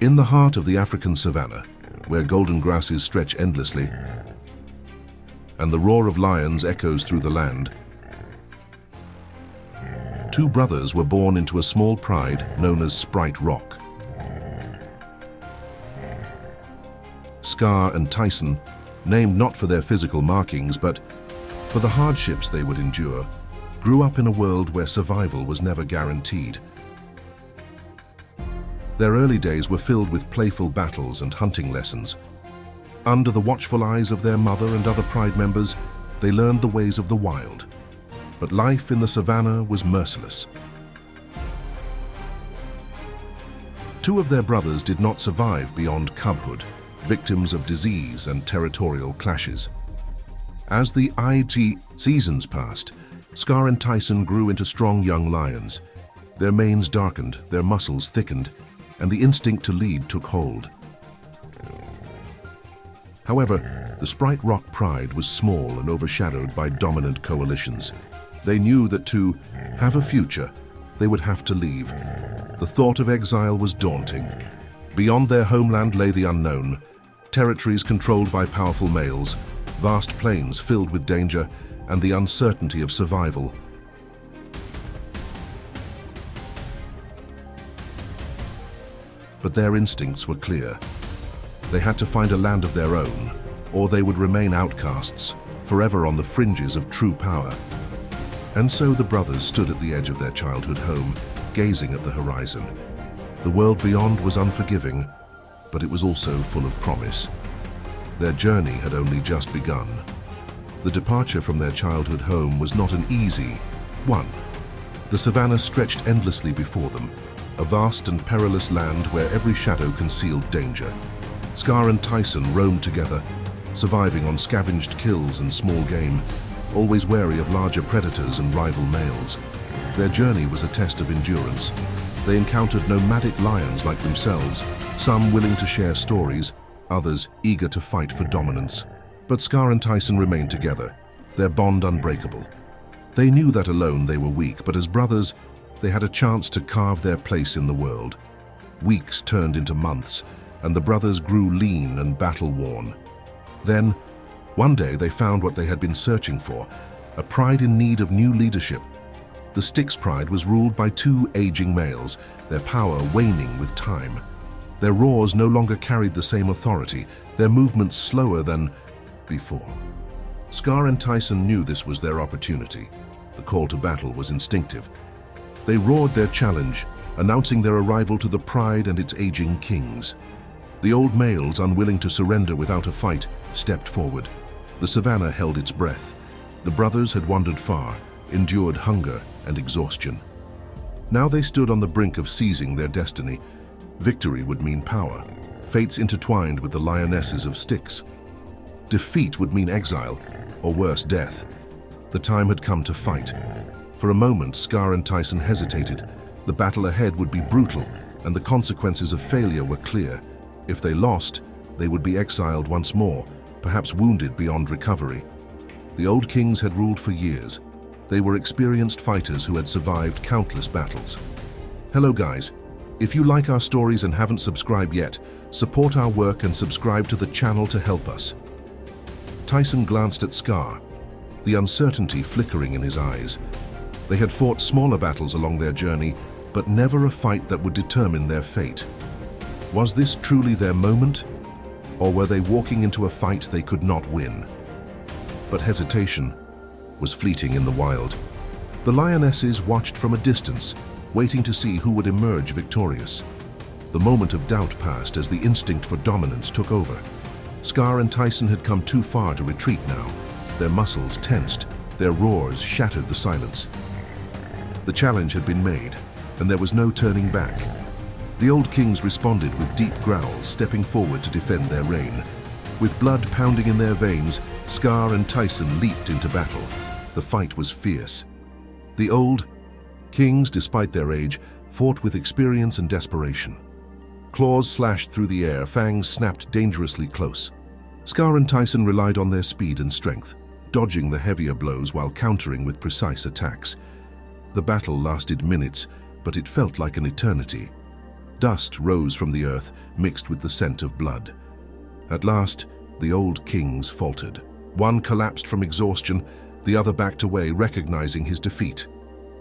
In the heart of the African savanna, where golden grasses stretch endlessly and the roar of lions echoes through the land, two brothers were born into a small pride known as Sprite Rock. Scar and Tyson, named not for their physical markings but for the hardships they would endure, grew up in a world where survival was never guaranteed. Their early days were filled with playful battles and hunting lessons. Under the watchful eyes of their mother and other pride members, they learned the ways of the wild. But life in the savannah was merciless. Two of their brothers did not survive beyond cubhood, victims of disease and territorial clashes. As the IT seasons passed, Scar and Tyson grew into strong young lions. Their manes darkened, their muscles thickened, and the instinct to lead took hold. However, the Sprite Rock pride was small and overshadowed by dominant coalitions. They knew that to have a future, they would have to leave. The thought of exile was daunting. Beyond their homeland lay the unknown, territories controlled by powerful males, vast plains filled with danger, and the uncertainty of survival. But their instincts were clear. They had to find a land of their own, or they would remain outcasts, forever on the fringes of true power. And so the brothers stood at the edge of their childhood home, gazing at the horizon. The world beyond was unforgiving, but it was also full of promise. Their journey had only just begun. The departure from their childhood home was not an easy one. The savannah stretched endlessly before them, a vast and perilous land where every shadow concealed danger. Scar and Tyson roamed together, surviving on scavenged kills and small game, always wary of larger predators and rival males. Their journey was a test of endurance. They encountered nomadic lions like themselves, some willing to share stories, others eager to fight for dominance. But Scar and Tyson remained together, their bond unbreakable. They knew that alone they were weak, but as brothers, they had a chance to carve their place in the world. Weeks turned into months, and the brothers grew lean and battle-worn. Then, one day they found what they had been searching for, a pride in need of new leadership. The Styx pride was ruled by two aging males, their power waning with time. Their roars no longer carried the same authority, their movements slower than before. Scar and Tyson knew this was their opportunity. The call to battle was instinctive. They roared their challenge, announcing their arrival to the pride and its aging kings. The old males, unwilling to surrender without a fight, stepped forward. The savannah held its breath. The brothers had wandered far, endured hunger and exhaustion. Now they stood on the brink of seizing their destiny. Victory would mean power, fates intertwined with the lionesses of Styx. Defeat would mean exile, or worse, death. The time had come to fight. For a moment, Scar and Tyson hesitated. The battle ahead would be brutal, and the consequences of failure were clear. If they lost, they would be exiled once more, perhaps wounded beyond recovery. The old kings had ruled for years. They were experienced fighters who had survived countless battles. Hello guys, if you like our stories and haven't subscribed yet, support our work and subscribe to the channel to help us. Tyson glanced at Scar, the uncertainty flickering in his eyes. They had fought smaller battles along their journey, but never a fight that would determine their fate. Was this truly their moment? Or were they walking into a fight they could not win? But hesitation was fleeting in the wild. The lionesses watched from a distance, waiting to see who would emerge victorious. The moment of doubt passed as the instinct for dominance took over. Scar and Tyson had come too far to retreat now. Their muscles tensed, their roars shattered the silence. The challenge had been made, and there was no turning back. The old kings responded with deep growls, stepping forward to defend their reign. With blood pounding in their veins, Scar and Tyson leaped into battle. The fight was fierce. The old kings, despite their age, fought with experience and desperation. Claws slashed through the air, fangs snapped dangerously close. Scar and Tyson relied on their speed and strength, dodging the heavier blows while countering with precise attacks. The battle lasted minutes, but it felt like an eternity. Dust rose from the earth, mixed with the scent of blood. At last, the old kings faltered. One collapsed from exhaustion, the other backed away, recognizing his defeat.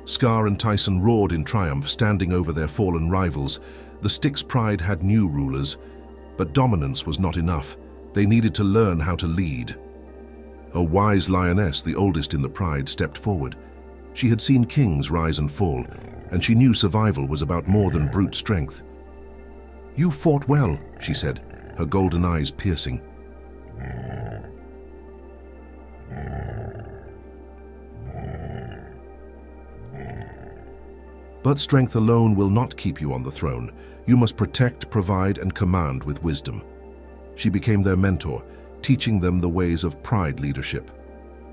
Scar and Tyson roared in triumph, standing over their fallen rivals. The Styx pride had new rulers, but dominance was not enough. They needed to learn how to lead. A wise lioness, the oldest in the pride, stepped forward. She had seen kings rise and fall, and she knew survival was about more than brute strength. "You fought well," she said, her golden eyes piercing. But strength alone will not keep you on the throne. You must protect, provide, and command with wisdom. She became their mentor, teaching them the ways of pride leadership.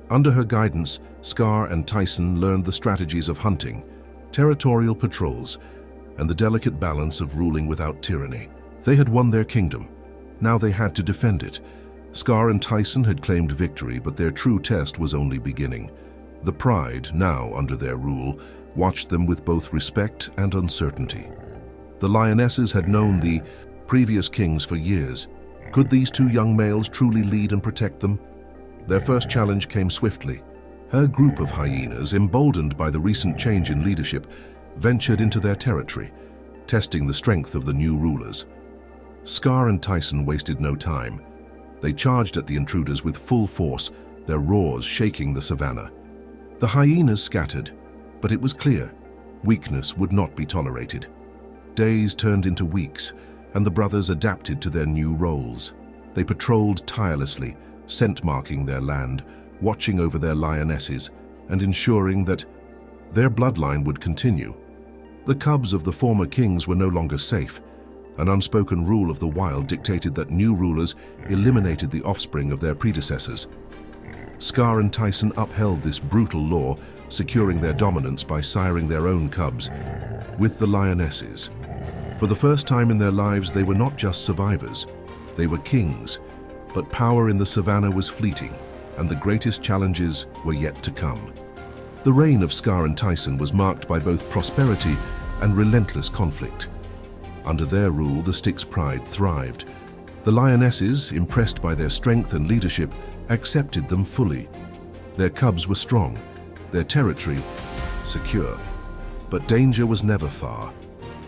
Under her guidance, Scar and Tyson learned the strategies of hunting, territorial patrols, and the delicate balance of ruling without tyranny. They had won their kingdom. Now they had to defend it. Scar and Tyson had claimed victory, but their true test was only beginning. The pride, now under their rule, watched them with both respect and uncertainty. The lionesses had known the previous kings for years. Could these two young males truly lead and protect them? Their first challenge came swiftly. Her group of hyenas, emboldened by the recent change in leadership, ventured into their territory, testing the strength of the new rulers. Scar and Tyson wasted no time. They charged at the intruders with full force, their roars shaking the savannah. The hyenas scattered, but it was clear, weakness would not be tolerated. Days turned into weeks, and the brothers adapted to their new roles. They patrolled tirelessly, scent-marking their land, watching over their lionesses, and ensuring that their bloodline would continue. The cubs of the former kings were no longer safe. An unspoken rule of the wild dictated that new rulers eliminated the offspring of their predecessors. Scar and Tyson upheld this brutal law, securing their dominance by siring their own cubs with the lionesses. For the first time in their lives, they were not just survivors. They were kings, but power in the savannah was fleeting, and the greatest challenges were yet to come. The reign of Scar and Tyson was marked by both prosperity and relentless conflict. Under their rule, the Styx pride thrived. The lionesses, impressed by their strength and leadership, accepted them fully. Their cubs were strong, their territory secure. But danger was never far.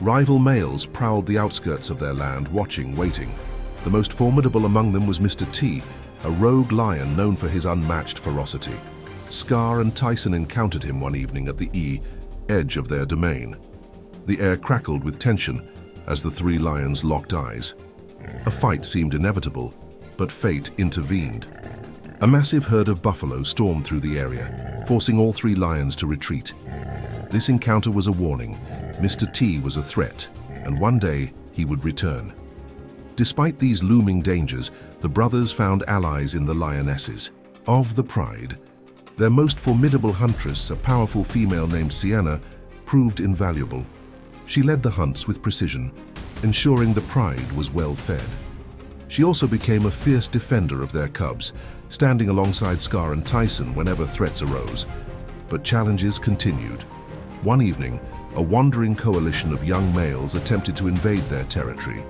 Rival males prowled the outskirts of their land, watching, waiting. The most formidable among them was Mr. T, a rogue lion known for his unmatched ferocity. Scar and Tyson encountered him one evening at the edge of their domain. The air crackled with tension as the three lions locked eyes. A fight seemed inevitable, but fate intervened. A massive herd of buffalo stormed through the area, forcing all three lions to retreat. This encounter was a warning. Mr. T was a threat, and one day he would return. Despite these looming dangers, the brothers found allies in the lionesses. Of the pride, their most formidable huntress, a powerful female named Sienna, proved invaluable. She led the hunts with precision, ensuring the pride was well fed. She also became a fierce defender of their cubs, standing alongside Scar and Tyson whenever threats arose. But challenges continued. One evening, a wandering coalition of young males attempted to invade their territory.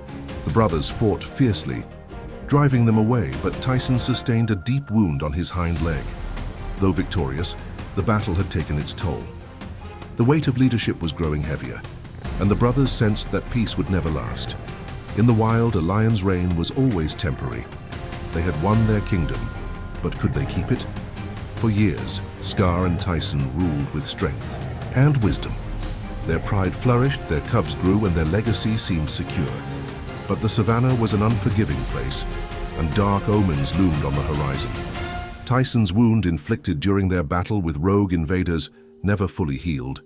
The brothers fought fiercely, driving them away, but Tyson sustained a deep wound on his hind leg. Though victorious, the battle had taken its toll. The weight of leadership was growing heavier, and the brothers sensed that peace would never last. In the wild, a lion's reign was always temporary. They had won their kingdom, but could they keep it? For years, Scar and Tyson ruled with strength and wisdom. Their pride flourished, their cubs grew, and their legacy seemed secure. But the savannah was an unforgiving place, and dark omens loomed on the horizon. Tyson's wound inflicted during their battle with rogue invaders never fully healed.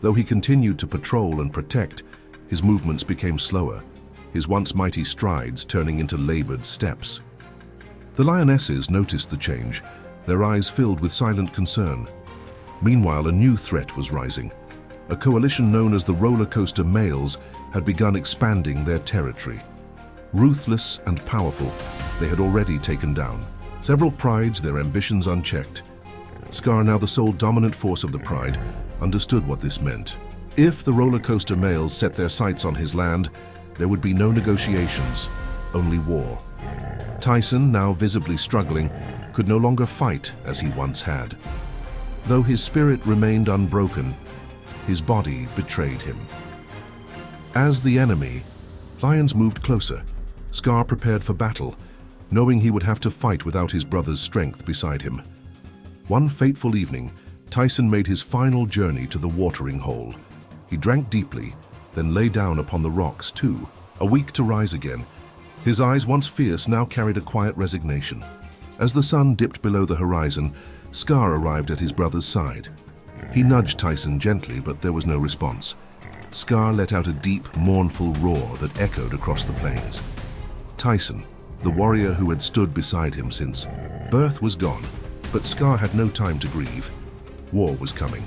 Though he continued to patrol and protect, his movements became slower, his once mighty strides turning into labored steps. The lionesses noticed the change, their eyes filled with silent concern. Meanwhile, a new threat was rising. A coalition known as the roller coaster males had begun expanding their territory. Ruthless and powerful, they had already taken down several prides, their ambitions unchecked. Scar, now the sole dominant force of the pride, understood what this meant. If the roller coaster males set their sights on his land, there would be no negotiations, only war. Tyson, now visibly struggling, could no longer fight as he once had. Though his spirit remained unbroken, his body betrayed him. As the enemy, lions moved closer. Scar prepared for battle, knowing he would have to fight without his brother's strength beside him. One fateful evening, Tyson made his final journey to the watering hole. He drank deeply, then lay down upon the rocks too, a weak to rise again. His eyes, once fierce, now carried a quiet resignation. As the sun dipped below the horizon, Scar arrived at his brother's side. He nudged Tyson gently, but there was no response. Scar let out a deep, mournful roar that echoed across the plains. Tyson, the warrior who had stood beside him since birth, was gone, but Scar had no time to grieve. War was coming.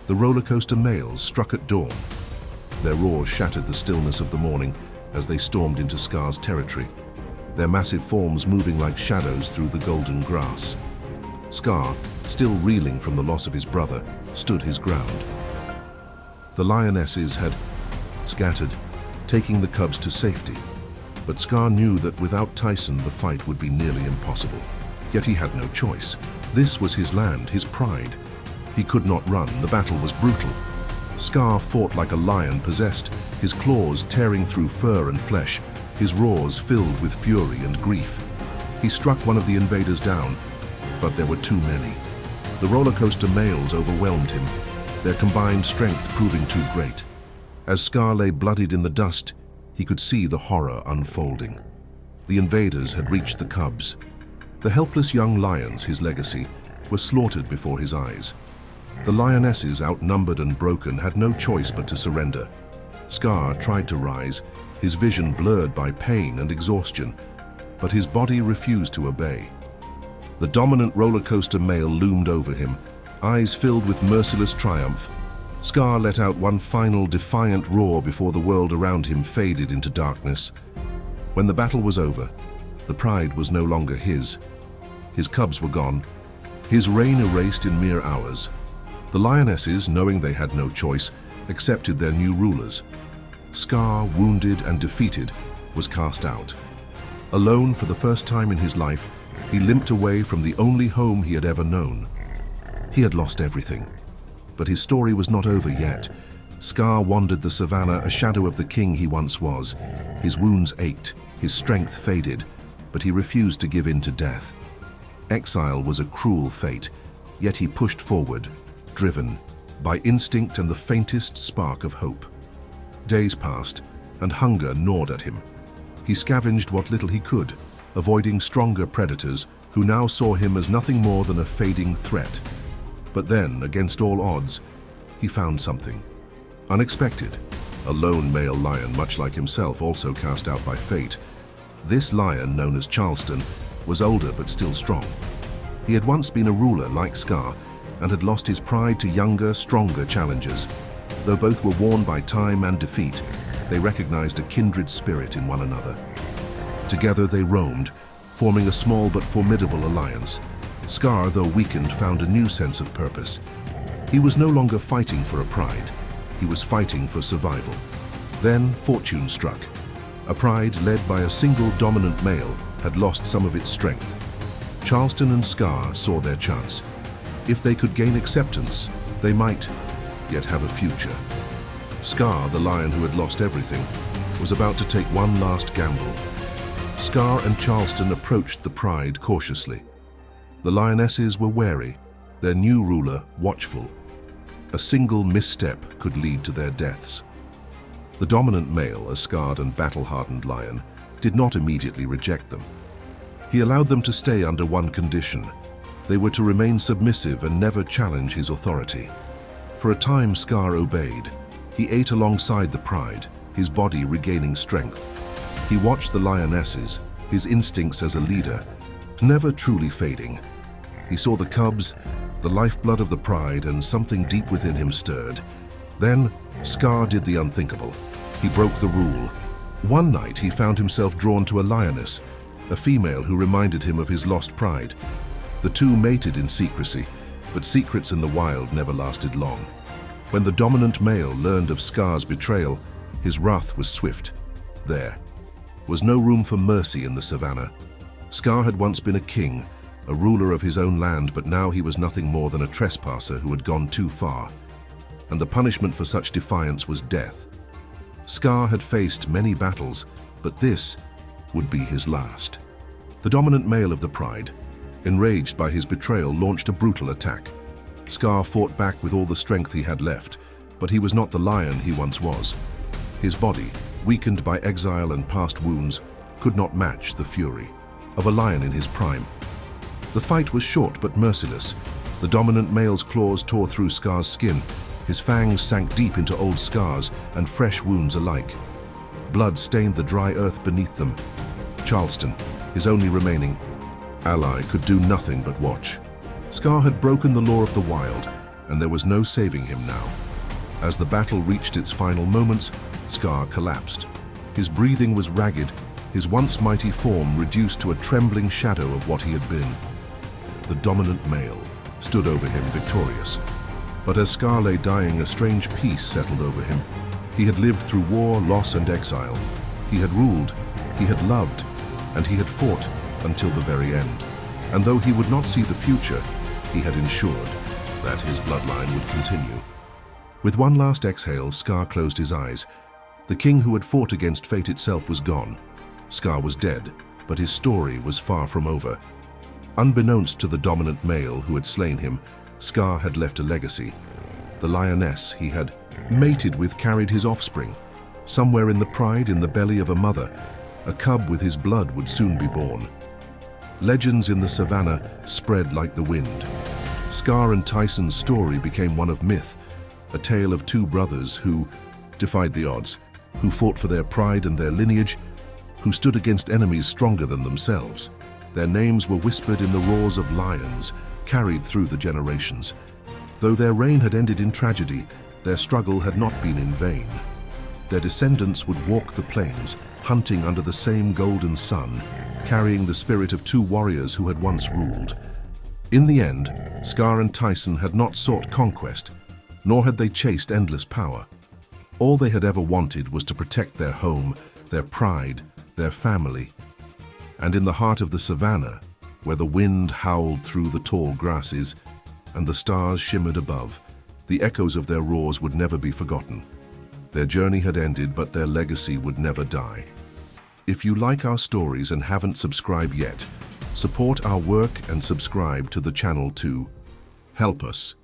The roller coaster males struck at dawn. Their roars shattered the stillness of the morning as they stormed into Scar's territory, their massive forms moving like shadows through the golden grass. Scar, still reeling from the loss of his brother, stood his ground. The lionesses had scattered, taking the cubs to safety, but Scar knew that without Tyson the fight would be nearly impossible. Yet he had no choice. This was his land, his pride. He could not run, the battle was brutal. Scar fought like a lion possessed, his claws tearing through fur and flesh, his roars filled with fury and grief. He struck one of the invaders down, but there were too many. The roller coaster males overwhelmed him, their combined strength proving too great. As Scar lay bloodied in the dust, he could see the horror unfolding. The invaders had reached the cubs. The helpless young lions, his legacy, were slaughtered before his eyes. The lionesses, outnumbered and broken, had no choice but to surrender. Scar tried to rise, his vision blurred by pain and exhaustion, but his body refused to obey. The dominant roller coaster male loomed over him, eyes filled with merciless triumph. Scar let out one final defiant roar before the world around him faded into darkness. When the battle was over, the pride was no longer his. His cubs were gone, his reign erased in mere hours. The lionesses, knowing they had no choice, accepted their new rulers. Scar, wounded and defeated, was cast out. Alone for the first time in his life, he limped away from the only home he had ever known. He had lost everything. But his story was not over yet. Scar wandered the savannah, a shadow of the king he once was. His wounds ached, his strength faded, but he refused to give in to death. Exile was a cruel fate, yet he pushed forward, driven by instinct and the faintest spark of hope. Days passed, and hunger gnawed at him. He scavenged what little he could, avoiding stronger predators who now saw him as nothing more than a fading threat. But then, against all odds, he found something unexpected. A lone male lion, much like himself, also cast out by fate. This lion, known as Charleston, was older but still strong. He had once been a ruler like Scar, and had lost his pride to younger, stronger challengers. Though both were worn by time and defeat, they recognized a kindred spirit in one another. Together they roamed, forming a small but formidable alliance. Scar, though weakened, found a new sense of purpose. He was no longer fighting for a pride. He was fighting for survival. Then fortune struck. A pride led by a single dominant male had lost some of its strength. Charleston and Scar saw their chance. If they could gain acceptance, they might yet have a future. Scar, the lion who had lost everything, was about to take one last gamble. Scar and Charleston approached the pride cautiously. The lionesses were wary, their new ruler watchful. A single misstep could lead to their deaths. The dominant male, a scarred and battle-hardened lion, did not immediately reject them. He allowed them to stay under one condition. They were to remain submissive and never challenge his authority. For a time, Scar obeyed. He ate alongside the pride, his body regaining strength. He watched the lionesses, his instincts as a leader, never truly fading. He saw the cubs, the lifeblood of the pride, and something deep within him stirred. Then, Scar did the unthinkable. He broke the rule. One night, he found himself drawn to a lioness, a female who reminded him of his lost pride. The two mated in secrecy, but secrets in the wild never lasted long. When the dominant male learned of Scar's betrayal, his wrath was swift. There was no room for mercy in the savannah. Scar had once been a king, a ruler of his own land, but now he was nothing more than a trespasser who had gone too far. And the punishment for such defiance was death. Scar had faced many battles, but this would be his last. The dominant male of the pride, enraged by his betrayal, launched a brutal attack. Scar fought back with all the strength he had left, but he was not the lion he once was. His body, weakened by exile and past wounds, could not match the fury of a lion in his prime. The fight was short but merciless. The dominant male's claws tore through Scar's skin. His fangs sank deep into old scars and fresh wounds alike. Blood stained the dry earth beneath them. Charleston, his only remaining ally, could do nothing but watch. Scar had broken the law of the wild, and there was no saving him now. As the battle reached its final moments, Scar collapsed. His breathing was ragged, his once mighty form reduced to a trembling shadow of what he had been. The dominant male stood over him victorious. But as Scar lay dying, a strange peace settled over him. He had lived through war, loss, and exile. He had ruled, he had loved, and he had fought until the very end. And though he would not see the future, he had ensured that his bloodline would continue. With one last exhale, Scar closed his eyes. The king who had fought against fate itself was gone. Scar was dead, but his story was far from over. Unbeknownst to the dominant male who had slain him, Scar had left a legacy. The lioness he had mated with carried his offspring. Somewhere in the pride, in the belly of a mother, a cub with his blood would soon be born. Legends in the savannah spread like the wind. Scar and Tyson's story became one of myth, a tale of two brothers who defied the odds, who fought for their pride and their lineage, who stood against enemies stronger than themselves. Their names were whispered in the roars of lions, carried through the generations. Though their reign had ended in tragedy, their struggle had not been in vain. Their descendants would walk the plains, hunting under the same golden sun, carrying the spirit of two warriors who had once ruled. In the end, Scar and Tyson had not sought conquest, nor had they chased endless power. All they had ever wanted was to protect their home, their pride, their family. And in the heart of the savannah, where the wind howled through the tall grasses and the stars shimmered above, the echoes of their roars would never be forgotten. Their journey had ended, but their legacy would never die. If you like our stories and haven't subscribed yet, support our work and subscribe to the channel to help us